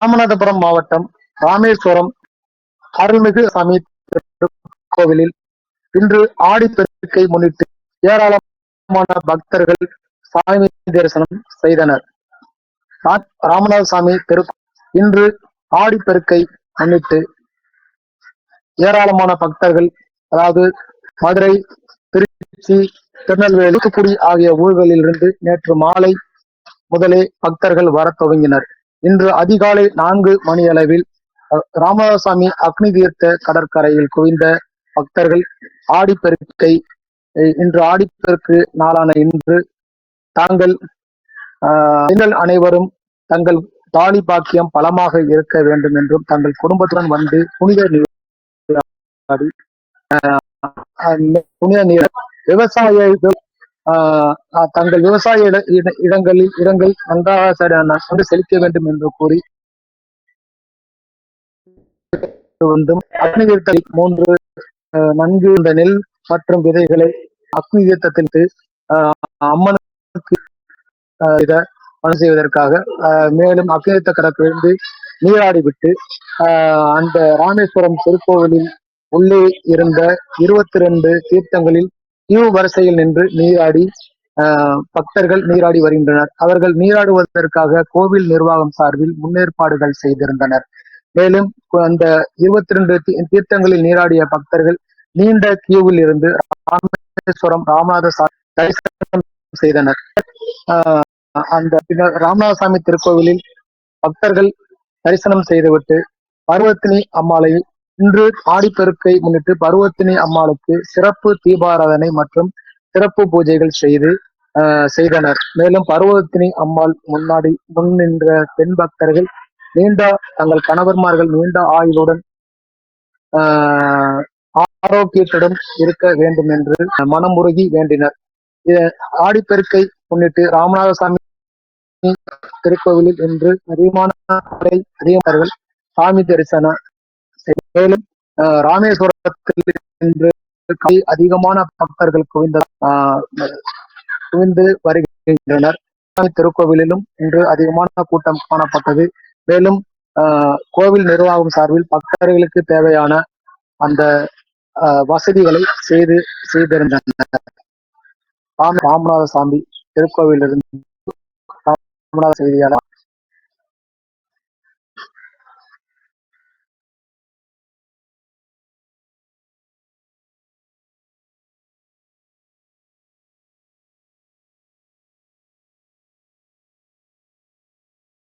ராமநாதபுரம் மாவட்டம் ராமேஸ்வரம் அருள்மிகு சாமி கோவிலில் இன்று ஆடிப்பெருக்கை முன்னிட்டு ஏராளமான பக்தர்கள் சாமி தரிசனம் செய்தனர். ராமநாதசாமி இன்று ஆடிப்பெருக்கை முன்னிட்டு ஏராளமான பக்தர்கள், அதாவது மதுரை, திருச்சி, திருநெல்வேலி, தூத்துக்குடி ஆகிய ஊர்களில் இருந்து நேற்று மாலை முதலே பக்தர்கள் வர துவங்கினர். இன்று அதிகாலை 4 மணியளவில் ராமநாதசாமி அக்னி தீர்த்த கடற்கரையில் குவிந்த பக்தர்கள் ஆடிப்பெருக்கை இன்று ஆடிப்பெருக்கு நாளான இன்று தாங்கள் அனைவரும் தங்கள் தாலி பாக்கியம் பலமாக இருக்க வேண்டும் என்றும் தங்கள் குடும்பத்துடன் வந்து புனித நீர் விவசாய தங்கள் விவசாய இடங்கள் நன்றாக செழிக்க வேண்டும் என்று கூறி வந்தும் அக்னி தீர்த்தல் 3 நன்கு இந்த நெல் மற்றும் விதைகளை அக்னி தீர்த்தத்தில் அம்மனுக்கு பணி செய்வதற்காக மேலும் அக்னி தீர்த்த கடற்கரையிலிருந்து நீராடி விட்டு அந்த ராமேஸ்வரம் திருக்கோவிலில் உள்ளே இருந்த 22 தீர்த்தங்களில் வரிசையில் நின்று நீராடி பக்தர்கள் நீராடி வருகின்றனர். அவர்கள் நீராடுவதற்காக கோவில் நிர்வாகம் சார்பில் முன்னேற்பாடுகள் செய்திருந்தனர். மேலும் அந்த 22 தீர்த்தங்களில் நீராடிய பக்தர்கள் நீண்ட கியூவில் இருந்து ராமேஸ்வரம் ராமநாதசாமி தரிசனம் செய்தனர். அந்த ராமநாதசாமி திருக்கோவிலில் பக்தர்கள் தரிசனம் செய்துவிட்டு பர்வத்தினி அம்மாளை இன்று ஆடிப்பெருக்கை முன்னிட்டு பர்வத்தினி அம்மாளுக்கு சிறப்பு தீபாராதனை மற்றும் சிறப்பு பூஜைகள் செய்தனர். மேலும் பர்வத்தினி அம்மாள் முன் நின்ற பெண் பக்தர்கள் தங்கள் கணவர்மார்கள் நீண்ட ஆயுளுடன் ஆரோக்கியத்துடன் இருக்க வேண்டும் என்று மனமுருகி வேண்டினர். ஆடிப்பெருக்கை முன்னிட்டு ராமநாதசாமி திருக்கோவிலில் இன்று அதிகமானவர்கள் சாமி தரிசனம். மேலும் ராமேஸ்வரத்தில் இன்று அதிகமான பக்தர்கள் குவிந்து வருகின்றனர். திருக்கோவிலிலும் இன்று அதிகமான கூட்டம் காணப்பட்டது. மேலும் கோவில் நிர்வாகம் சார்பில் பக்தர்களுக்கு தேவையான அந்த வசதிகளை செய்திருந்தனர். ராமநாதசாமி திருக்கோவிலிருந்து ராமநாத செய்தியாளர்.